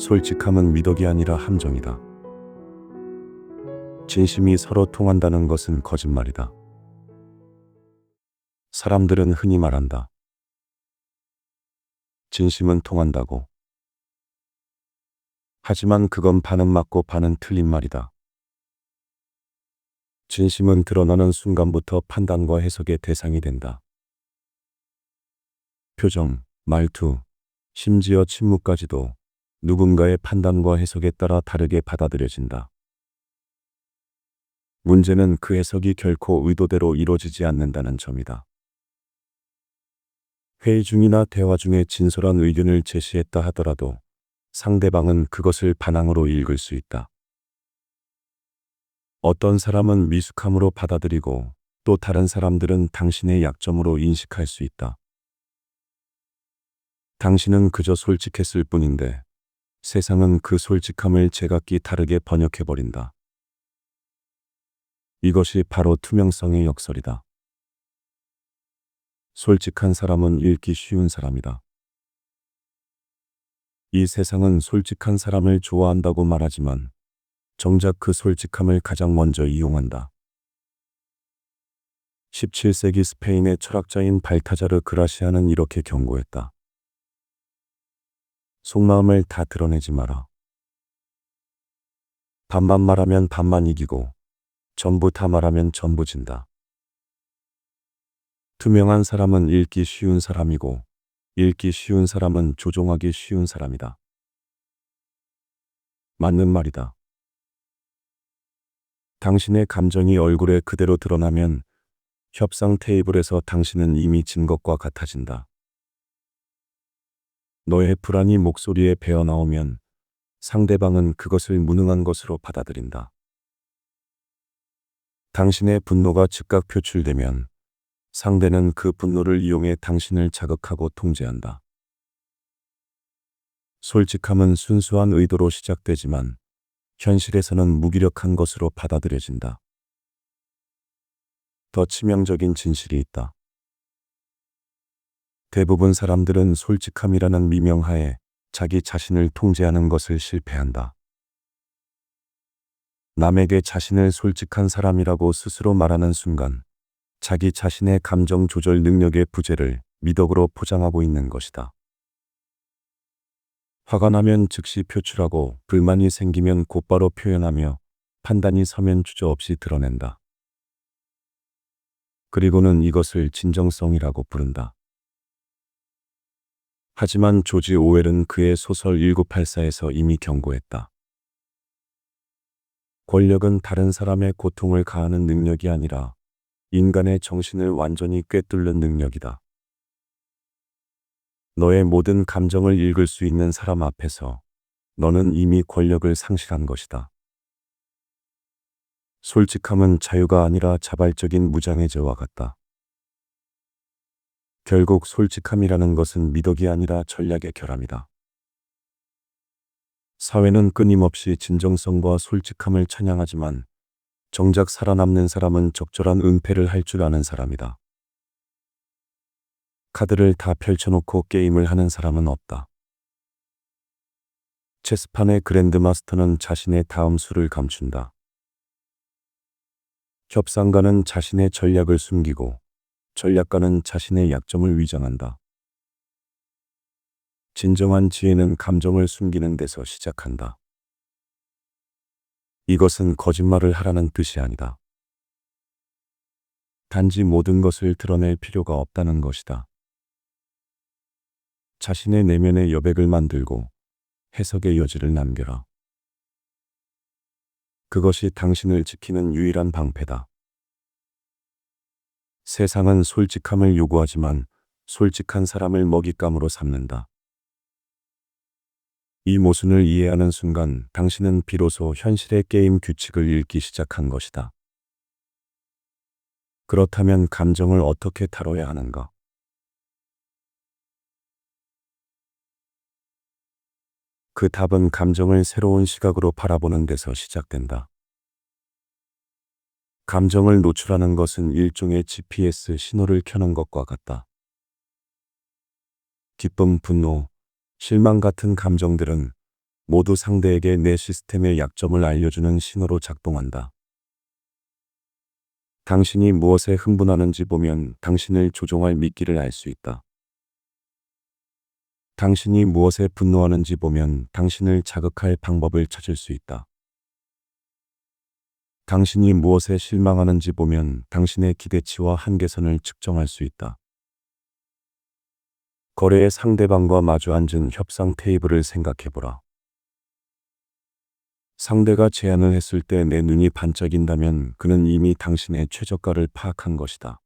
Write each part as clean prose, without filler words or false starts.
솔직함은 미덕이 아니라 함정이다. 진심이 서로 통한다는 것은 거짓말이다. 사람들은 흔히 말한다. 진심은 통한다고. 하지만 그건 반은 맞고 반은 틀린 말이다. 진심은 드러나는 순간부터 판단과 해석의 대상이 된다. 표정, 말투, 심지어 침묵까지도 누군가의 판단과 해석에 따라 다르게 받아들여진다. 문제는 그 해석이 결코 의도대로 이루어지지 않는다는 점이다. 회의 중이나 대화 중에 진솔한 의견을 제시했다 하더라도 상대방은 그것을 반항으로 읽을 수 있다. 어떤 사람은 미숙함으로 받아들이고 또 다른 사람들은 당신의 약점으로 인식할 수 있다. 당신은 그저 솔직했을 뿐인데 세상은 그 솔직함을 제각기 다르게 번역해버린다. 이것이 바로 투명성의 역설이다. 솔직한 사람은 읽기 쉬운 사람이다. 이 세상은 솔직한 사람을 좋아한다고 말하지만 정작 그 솔직함을 가장 먼저 이용한다. 17세기 스페인의 철학자인 발타자르 그라시아는 이렇게 경고했다. 속마음을 다 드러내지 마라. 반만 말하면 반만 이기고 전부 다 말하면 전부 진다. 투명한 사람은 읽기 쉬운 사람이고 읽기 쉬운 사람은 조종하기 쉬운 사람이다. 맞는 말이다. 당신의 감정이 얼굴에 그대로 드러나면 협상 테이블에서 당신은 이미 진 것과 같아진다. 너의 불안이 목소리에 배어나오면 상대방은 그것을 무능한 것으로 받아들인다. 당신의 분노가 즉각 표출되면 상대는 그 분노를 이용해 당신을 자극하고 통제한다. 솔직함은 순수한 의도로 시작되지만 현실에서는 무기력한 것으로 받아들여진다. 더 치명적인 진실이 있다. 대부분 사람들은 솔직함이라는 미명하에 자기 자신을 통제하는 것을 실패한다. 남에게 자신을 솔직한 사람이라고 스스로 말하는 순간 자기 자신의 감정 조절 능력의 부재를 미덕으로 포장하고 있는 것이다. 화가 나면 즉시 표출하고 불만이 생기면 곧바로 표현하며 판단이 서면 주저없이 드러낸다. 그리고는 이것을 진정성이라고 부른다. 하지만 조지 오웰은 그의 소설 1984에서 이미 경고했다. 권력은 다른 사람의 고통을 가하는 능력이 아니라 인간의 정신을 완전히 꿰뚫는 능력이다. 너의 모든 감정을 읽을 수 있는 사람 앞에서 너는 이미 권력을 상실한 것이다. 솔직함은 자유가 아니라 자발적인 무장해제와 같다. 결국 솔직함이라는 것은 미덕이 아니라 전략의 결함이다. 사회는 끊임없이 진정성과 솔직함을 찬양하지만 정작 살아남는 사람은 적절한 은폐를 할 줄 아는 사람이다. 카드를 다 펼쳐놓고 게임을 하는 사람은 없다. 체스판의 그랜드마스터는 자신의 다음 수를 감춘다. 협상가는 자신의 전략을 숨기고 전략가는 자신의 약점을 위장한다. 진정한 지혜는 감정을 숨기는 데서 시작한다. 이것은 거짓말을 하라는 뜻이 아니다. 단지 모든 것을 드러낼 필요가 없다는 것이다. 자신의 내면의 여백을 만들고 해석의 여지를 남겨라. 그것이 당신을 지키는 유일한 방패다. 세상은 솔직함을 요구하지만 솔직한 사람을 먹잇감으로 삼는다. 이 모순을 이해하는 순간 당신은 비로소 현실의 게임 규칙을 읽기 시작한 것이다. 그렇다면 감정을 어떻게 다뤄야 하는가? 그 답은 감정을 새로운 시각으로 바라보는 데서 시작된다. 감정을 노출하는 것은 일종의 GPS 신호를 켜는 것과 같다. 기쁨, 분노, 실망 같은 감정들은 모두 상대에게 내 시스템의 약점을 알려주는 신호로 작동한다. 당신이 무엇에 흥분하는지 보면 당신을 조종할 미끼를 알 수 있다. 당신이 무엇에 분노하는지 보면 당신을 자극할 방법을 찾을 수 있다. 당신이 무엇에 실망하는지 보면 당신의 기대치와 한계선을 측정할 수 있다. 거래의 상대방과 마주 앉은 협상 테이블을 생각해보라. 상대가 제안을 했을 때 내 눈이 반짝인다면 그는 이미 당신의 최저가를 파악한 것이다.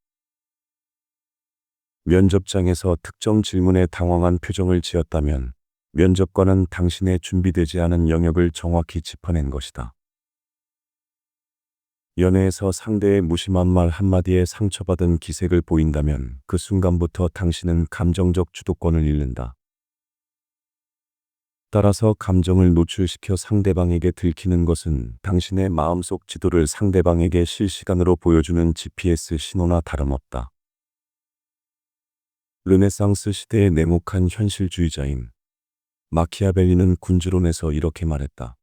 면접장에서 특정 질문에 당황한 표정을 지었다면 면접관은 당신의 준비되지 않은 영역을 정확히 짚어낸 것이다. 연애에서 상대의 무심한 말 한마디에 상처받은 기색을 보인다면 그 순간부터 당신은 감정적 주도권을 잃는다. 따라서 감정을 노출시켜 상대방에게 들키는 것은 당신의 마음속 지도를 상대방에게 실시간으로 보여주는 GPS 신호나 다름없다. 르네상스 시대의 냉혹한 현실주의자인 마키아벨리는 군주론에서 이렇게 말했다.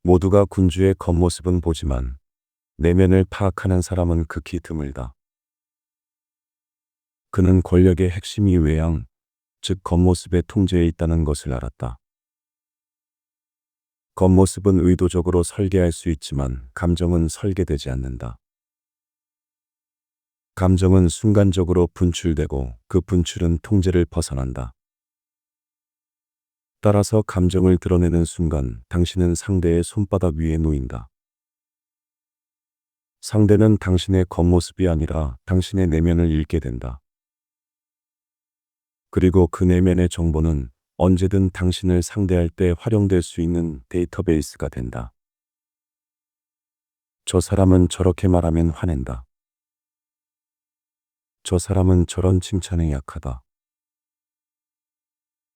모두가 군주의 겉모습은 보지만 내면을 파악하는 사람은 극히 드물다. 그는 권력의 핵심이 외양, 즉 겉모습의 통제에 있다는 것을 알았다. 겉모습은 의도적으로 설계할 수 있지만 감정은 설계되지 않는다. 감정은 순간적으로 분출되고 그 분출은 통제를 벗어난다. 따라서 감정을 드러내는 순간 당신은 상대의 손바닥 위에 놓인다. 상대는 당신의 겉모습이 아니라 당신의 내면을 읽게 된다. 그리고 그 내면의 정보는 언제든 당신을 상대할 때 활용될 수 있는 데이터베이스가 된다. 저 사람은 저렇게 말하면 화낸다. 저 사람은 저런 칭찬에 약하다.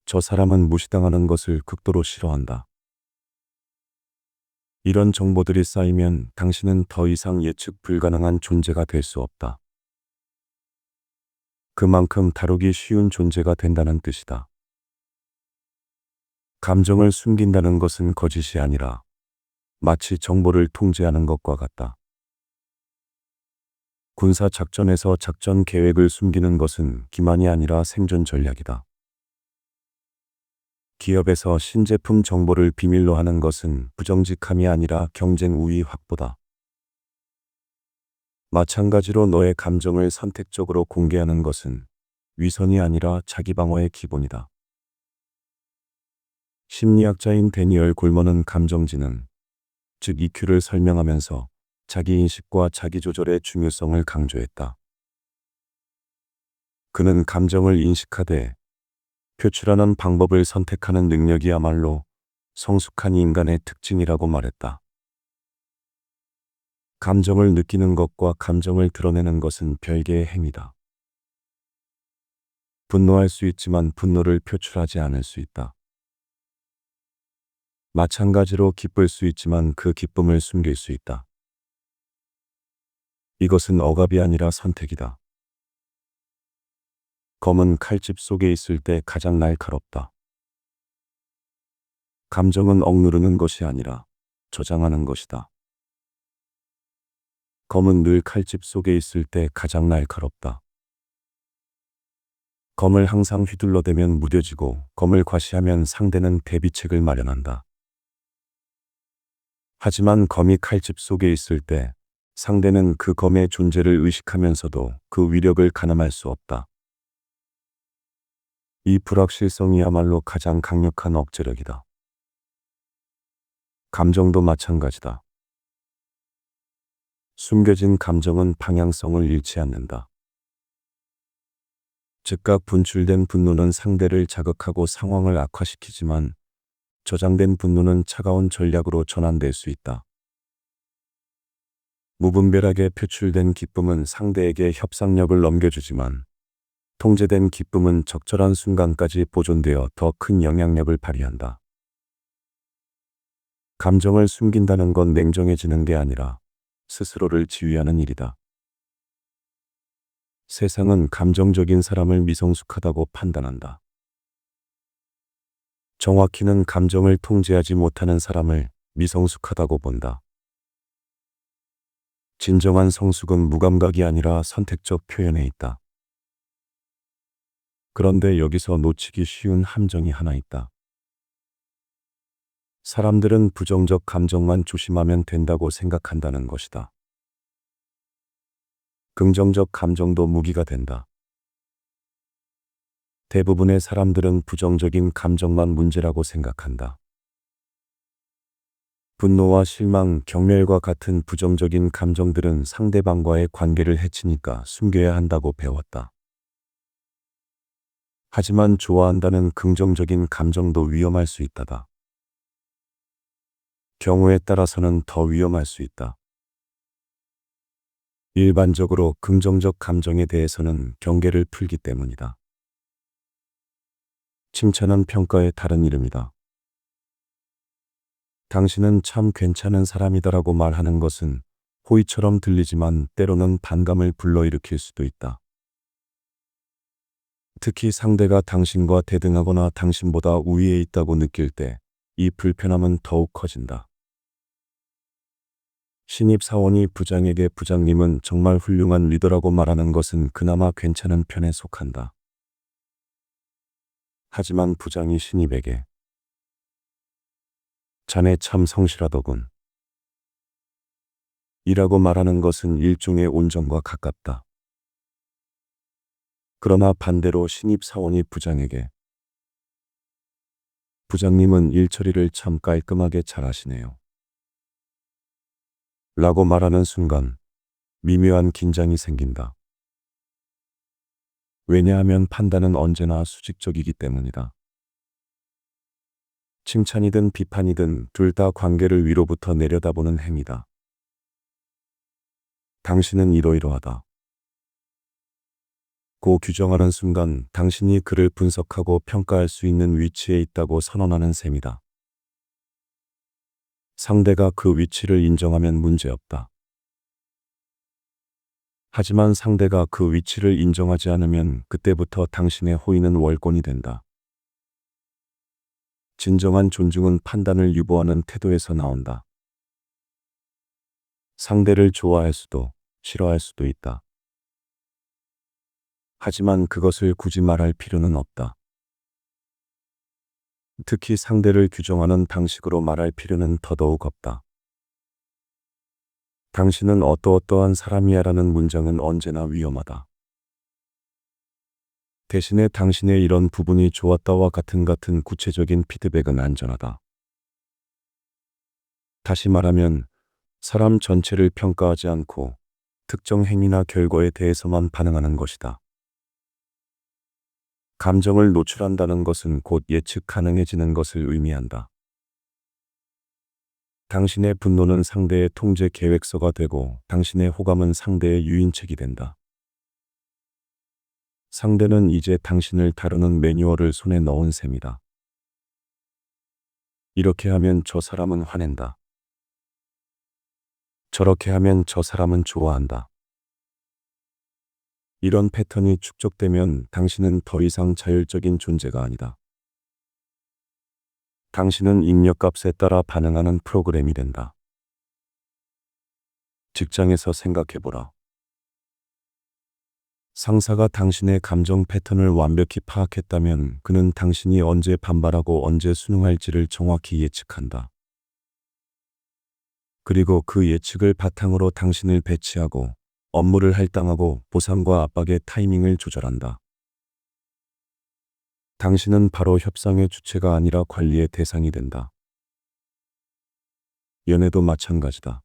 저 사람은 무시당하는 것을 극도로 싫어한다. 이런 정보들이 쌓이면 당신은 더 이상 예측 불가능한 존재가 될 수 없다. 그만큼 다루기 쉬운 존재가 된다는 뜻이다. 감정을 숨긴다는 것은 거짓이 아니라 마치 정보를 통제하는 것과 같다. 군사 작전에서 작전 계획을 숨기는 것은 기만이 아니라 생존 전략이다. 기업에서 신제품 정보를 비밀로 하는 것은 부정직함이 아니라 경쟁 우위 확보다. 마찬가지로 너의 감정을 선택적으로 공개하는 것은 위선이 아니라 자기 방어의 기본이다. 심리학자인 데니얼 골먼은 감정지능, 즉 EQ를 설명하면서 자기인식과 자기조절의 중요성을 강조했다. 그는 감정을 인식하되 표출하는 방법을 선택하는 능력이야말로 성숙한 인간의 특징이라고 말했다. 감정을 느끼는 것과 감정을 드러내는 것은 별개의 행위다. 분노할 수 있지만 분노를 표출하지 않을 수 있다. 마찬가지로 기쁠 수 있지만 그 기쁨을 숨길 수 있다. 이것은 억압이 아니라 선택이다. 검은 칼집 속에 있을 때 가장 날카롭다. 감정은 억누르는 것이 아니라 저장하는 것이다. 검은 늘 칼집 속에 있을 때 가장 날카롭다. 검을 항상 휘둘러대면 무뎌지고 검을 과시하면 상대는 대비책을 마련한다. 하지만 검이 칼집 속에 있을 때 상대는 그 검의 존재를 의식하면서도 그 위력을 가늠할 수 없다. 이 불확실성이야말로 가장 강력한 억제력이다. 감정도 마찬가지다. 숨겨진 감정은 방향성을 잃지 않는다. 즉각 분출된 분노는 상대를 자극하고 상황을 악화시키지만 저장된 분노는 차가운 전략으로 전환될 수 있다. 무분별하게 표출된 기쁨은 상대에게 협상력을 넘겨주지만 통제된 기쁨은 적절한 순간까지 보존되어 더 큰 영향력을 발휘한다. 감정을 숨긴다는 건 냉정해지는 게 아니라 스스로를 지휘하는 일이다. 세상은 감정적인 사람을 미성숙하다고 판단한다. 정확히는 감정을 통제하지 못하는 사람을 미성숙하다고 본다. 진정한 성숙은 무감각이 아니라 선택적 표현에 있다. 그런데 여기서 놓치기 쉬운 함정이 하나 있다. 사람들은 부정적 감정만 조심하면 된다고 생각한다는 것이다. 긍정적 감정도 무기가 된다. 대부분의 사람들은 부정적인 감정만 문제라고 생각한다. 분노와 실망, 경멸과 같은 부정적인 감정들은 상대방과의 관계를 해치니까 숨겨야 한다고 배웠다. 하지만 좋아한다는 긍정적인 감정도 위험할 수 있다다. 경우에 따라서는 더 위험할 수 있다. 일반적으로 긍정적 감정에 대해서는 경계를 풀기 때문이다. 칭찬은 평가의 다른 이름이다. 당신은 참 괜찮은 사람이다라고 말하는 것은 호의처럼 들리지만 때로는 반감을 불러일으킬 수도 있다. 특히 상대가 당신과 대등하거나 당신보다 우위에 있다고 느낄 때 이 불편함은 더욱 커진다. 신입사원이 부장에게 부장님은 정말 훌륭한 리더라고 말하는 것은 그나마 괜찮은 편에 속한다. 하지만 부장이 신입에게 자네 참 성실하더군 이라고 말하는 것은 일종의 온정과 가깝다. 그러나 반대로 신입사원이 부장에게 부장님은 일 처리를 참 깔끔하게 잘하시네요 라고 말하는 순간 미묘한 긴장이 생긴다. 왜냐하면 판단은 언제나 수직적이기 때문이다. 칭찬이든 비판이든 둘 다 관계를 위로부터 내려다보는 행위다. 당신은 이러이러하다. 고 규정하는 순간 당신이 그를 분석하고 평가할 수 있는 위치에 있다고 선언하는 셈이다. 상대가 그 위치를 인정하면 문제없다. 하지만 상대가 그 위치를 인정하지 않으면 그때부터 당신의 호의는 월권이 된다. 진정한 존중은 판단을 유보하는 태도에서 나온다. 상대를 좋아할 수도 싫어할 수도 있다. 하지만 그것을 굳이 말할 필요는 없다. 특히 상대를 규정하는 방식으로 말할 필요는 더더욱 없다. 당신은 어떠어떠한 사람이야라는 문장은 언제나 위험하다. 대신에 당신의 이런 부분이 좋았다와 같은 구체적인 피드백은 안전하다. 다시 말하면 사람 전체를 평가하지 않고 특정 행위나 결과에 대해서만 반응하는 것이다. 감정을 노출한다는 것은 곧 예측 가능해지는 것을 의미한다. 당신의 분노는 상대의 통제 계획서가 되고 당신의 호감은 상대의 유인책이 된다. 상대는 이제 당신을 다루는 매뉴얼을 손에 넣은 셈이다. 이렇게 하면 저 사람은 화낸다. 저렇게 하면 저 사람은 좋아한다. 이런 패턴이 축적되면 당신은 더 이상 자율적인 존재가 아니다. 당신은 입력값에 따라 반응하는 프로그램이 된다. 직장에서 생각해보라. 상사가 당신의 감정 패턴을 완벽히 파악했다면 그는 당신이 언제 반발하고 언제 순응할지를 정확히 예측한다. 그리고 그 예측을 바탕으로 당신을 배치하고 업무를 할당하고 보상과 압박의 타이밍을 조절한다. 당신은 바로 협상의 주체가 아니라 관리의 대상이 된다. 연애도 마찬가지다.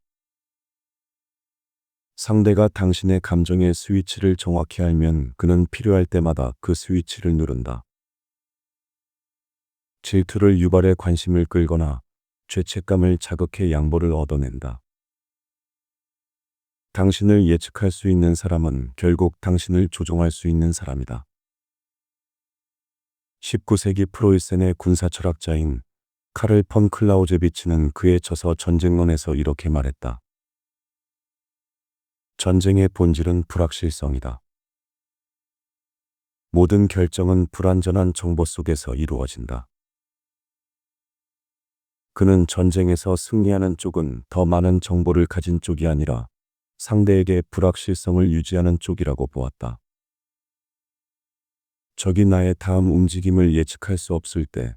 상대가 당신의 감정의 스위치를 정확히 알면 그는 필요할 때마다 그 스위치를 누른다. 질투를 유발해 관심을 끌거나 죄책감을 자극해 양보를 얻어낸다. 당신을 예측할 수 있는 사람은 결국 당신을 조종할 수 있는 사람이다. 19세기 프로이센의 군사철학자인 카를 폰 클라우제비치는 그의 저서 전쟁론에서 이렇게 말했다. 전쟁의 본질은 불확실성이다. 모든 결정은 불완전한 정보 속에서 이루어진다. 그는 전쟁에서 승리하는 쪽은 더 많은 정보를 가진 쪽이 아니라 상대에게 불확실성을 유지하는 쪽이라고 보았다. 적이 나의 다음 움직임을 예측할 수 없을 때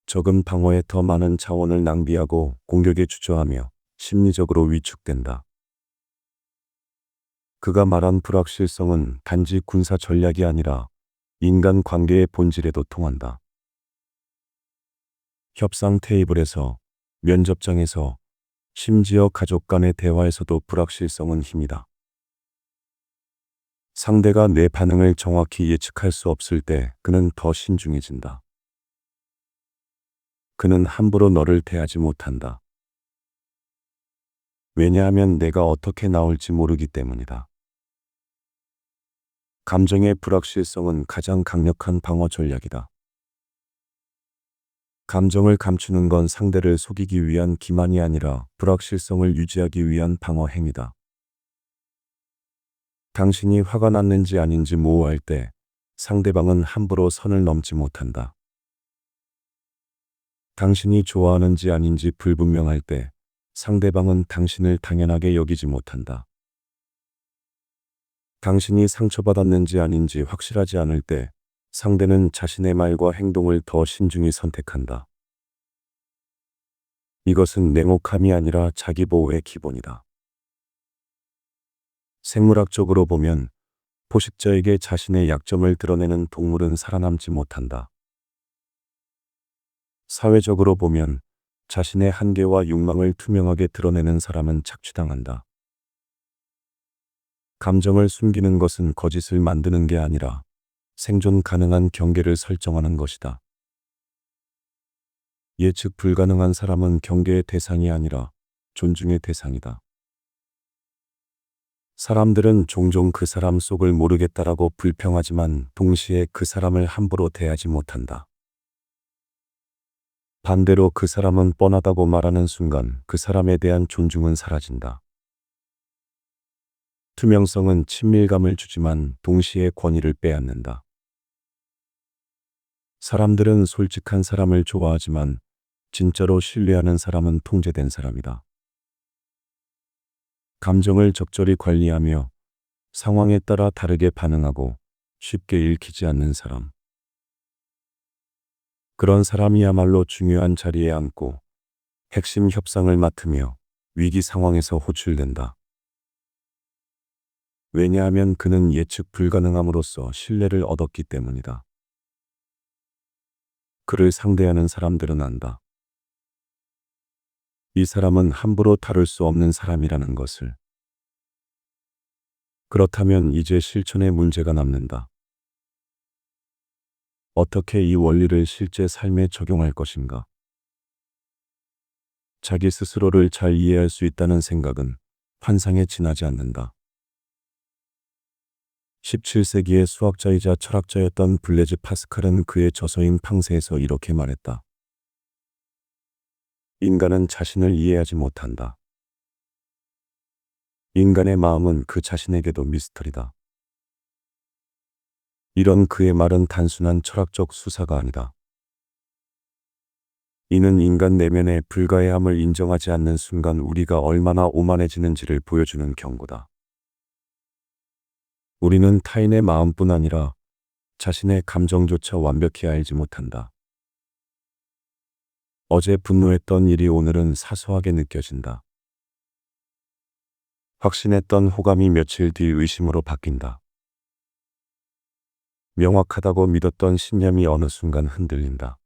적은 방어에 더 많은 자원을 낭비하고 공격에 주저하며 심리적으로 위축된다. 그가 말한 불확실성은 단지 군사 전략이 아니라 인간 관계의 본질에도 통한다. 협상 테이블에서, 면접장에서, 심지어 가족 간의 대화에서도 불확실성은 힘이다. 상대가 내 반응을 정확히 예측할 수 없을 때 그는 더 신중해진다. 그는 함부로 너를 대하지 못한다. 왜냐하면 내가 어떻게 나올지 모르기 때문이다. 감정의 불확실성은 가장 강력한 방어 전략이다. 감정을 감추는 건 상대를 속이기 위한 기만이 아니라 불확실성을 유지하기 위한 방어 행위다. 당신이 화가 났는지 아닌지 모호할 때 상대방은 함부로 선을 넘지 못한다. 당신이 좋아하는지 아닌지 불분명할 때 상대방은 당신을 당연하게 여기지 못한다. 당신이 상처받았는지 아닌지 확실하지 않을 때 상대는 자신의 말과 행동을 더 신중히 선택한다. 이것은 냉혹함이 아니라 자기 보호의 기본이다. 생물학적으로 보면 포식자에게 자신의 약점을 드러내는 동물은 살아남지 못한다. 사회적으로 보면 자신의 한계와 욕망을 투명하게 드러내는 사람은 착취당한다. 감정을 숨기는 것은 거짓을 만드는 게 아니라 생존 가능한 경계를 설정하는 것이다. 예측 불가능한 사람은 경계의 대상이 아니라 존중의 대상이다. 사람들은 종종 그 사람 속을 모르겠다라고 불평하지만 동시에 그 사람을 함부로 대하지 못한다. 반대로 그 사람은 뻔하다고 말하는 순간 그 사람에 대한 존중은 사라진다. 투명성은 친밀감을 주지만 동시에 권위를 빼앗는다. 사람들은 솔직한 사람을 좋아하지만 진짜로 신뢰하는 사람은 통제된 사람이다. 감정을 적절히 관리하며 상황에 따라 다르게 반응하고 쉽게 읽히지 않는 사람. 그런 사람이야말로 중요한 자리에 앉고 핵심 협상을 맡으며 위기 상황에서 호출된다. 왜냐하면 그는 예측 불가능함으로써 신뢰를 얻었기 때문이다. 그를 상대하는 사람들은 안다. 이 사람은 함부로 다룰 수 없는 사람이라는 것을. 그렇다면 이제 실천에 문제가 남는다. 어떻게 이 원리를 실제 삶에 적용할 것인가? 자기 스스로를 잘 이해할 수 있다는 생각은 환상에 지나지 않는다. 17세기의 수학자이자 철학자였던 블레즈 파스칼은 그의 저서인 팡세에서 이렇게 말했다. 인간은 자신을 이해하지 못한다. 인간의 마음은 그 자신에게도 미스터리다. 이런 그의 말은 단순한 철학적 수사가 아니다. 이는 인간 내면의 불가해함을 인정하지 않는 순간 우리가 얼마나 오만해지는지를 보여주는 경고다. 우리는 타인의 마음뿐 아니라 자신의 감정조차 완벽히 알지 못한다. 어제 분노했던 일이 오늘은 사소하게 느껴진다. 확신했던 호감이 며칠 뒤 의심으로 바뀐다. 명확하다고 믿었던 신념이 어느 순간 흔들린다.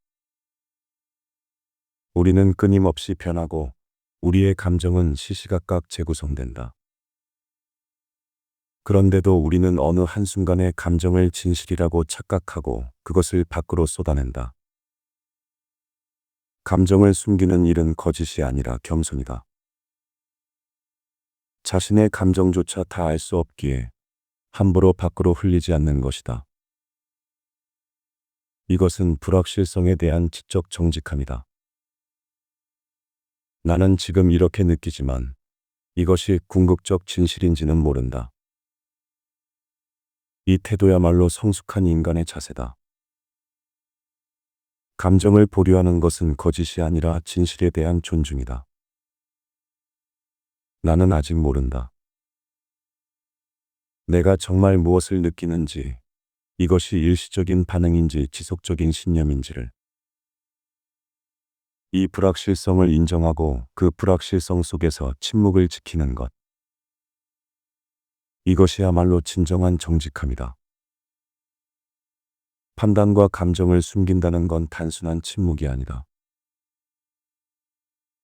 우리는 끊임없이 변하고 우리의 감정은 시시각각 재구성된다. 그런데도 우리는 어느 한순간에 감정을 진실이라고 착각하고 그것을 밖으로 쏟아낸다. 감정을 숨기는 일은 거짓이 아니라 겸손이다. 자신의 감정조차 다 알 수 없기에 함부로 밖으로 흘리지 않는 것이다. 이것은 불확실성에 대한 지적 정직함이다. 나는 지금 이렇게 느끼지만 이것이 궁극적 진실인지는 모른다. 이 태도야말로 성숙한 인간의 자세다. 감정을 보류하는 것은 거짓이 아니라 진실에 대한 존중이다. 나는 아직 모른다. 내가 정말 무엇을 느끼는지, 이것이 일시적인 반응인지 지속적인 신념인지를. 이 불확실성을 인정하고 그 불확실성 속에서 침묵을 지키는 것. 이것이야말로 진정한 정직함이다. 판단과 감정을 숨긴다는 건 단순한 침묵이 아니다.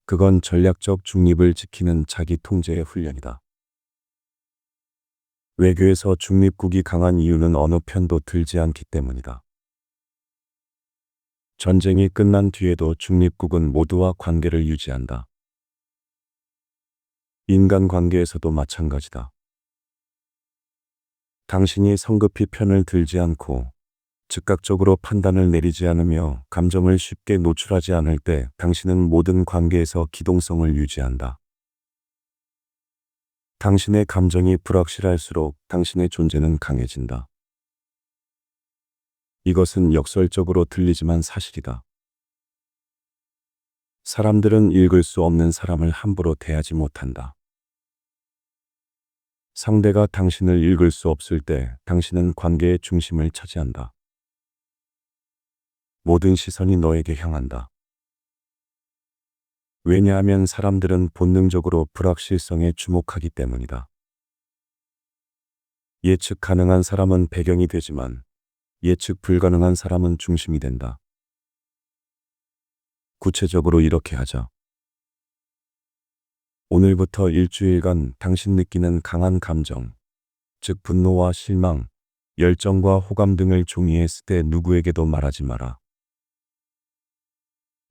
그건 전략적 중립을 지키는 자기 통제의 훈련이다. 외교에서 중립국이 강한 이유는 어느 편도 들지 않기 때문이다. 전쟁이 끝난 뒤에도 중립국은 모두와 관계를 유지한다. 인간관계에서도 마찬가지다. 당신이 성급히 편을 들지 않고 즉각적으로 판단을 내리지 않으며 감정을 쉽게 노출하지 않을 때 당신은 모든 관계에서 기동성을 유지한다. 당신의 감정이 불확실할수록 당신의 존재는 강해진다. 이것은 역설적으로 들리지만 사실이다. 사람들은 읽을 수 없는 사람을 함부로 대하지 못한다. 상대가 당신을 읽을 수 없을 때 당신은 관계의 중심을 차지한다. 모든 시선이 너에게 향한다. 왜냐하면 사람들은 본능적으로 불확실성에 주목하기 때문이다. 예측 가능한 사람은 배경이 되지만 예측 불가능한 사람은 중심이 된다. 구체적으로 이렇게 하자. 오늘부터 일주일간 당신 느끼는 강한 감정, 즉 분노와 실망, 열정과 호감 등을 종이에 쓰되 누구에게도 말하지 마라.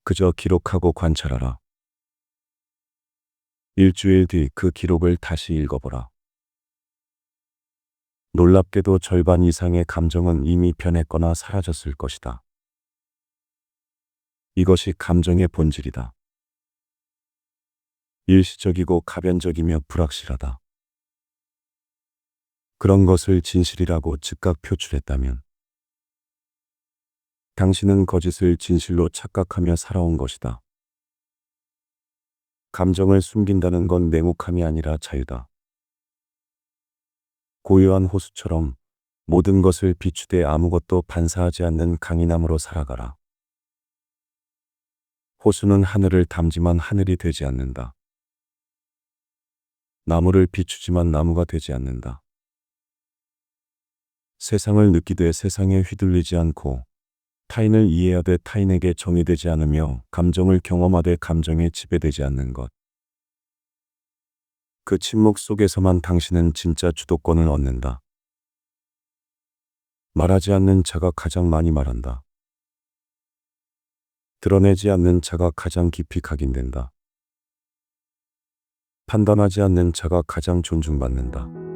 그저 기록하고 관찰하라. 일주일 뒤 그 기록을 다시 읽어보라. 놀랍게도 절반 이상의 감정은 이미 변했거나 사라졌을 것이다. 이것이 감정의 본질이다. 일시적이고 가변적이며 불확실하다. 그런 것을 진실이라고 즉각 표출했다면 당신은 거짓을 진실로 착각하며 살아온 것이다. 감정을 숨긴다는 건 냉혹함이 아니라 자유다. 고요한 호수처럼 모든 것을 비추되 아무것도 반사하지 않는 강인함으로 살아가라. 호수는 하늘을 담지만 하늘이 되지 않는다. 나무를 비추지만 나무가 되지 않는다. 세상을 느끼되 세상에 휘둘리지 않고 타인을 이해하되 타인에게 정의되지 않으며 감정을 경험하되 감정에 지배되지 않는 것. 그 침묵 속에서만 당신은 진짜 주도권을 얻는다. 말하지 않는 자가 가장 많이 말한다. 드러내지 않는 자가 가장 깊이 각인된다. 판단하지 않는 자가 가장 존중받는다.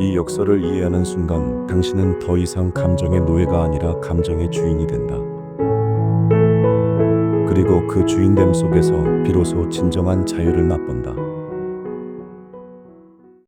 이 역설을 이해하는 순간 당신은 더 이상 감정의 노예가 아니라 감정의 주인이 된다. 그리고 그 주인됨 속에서 비로소 진정한 자유를 맛본다.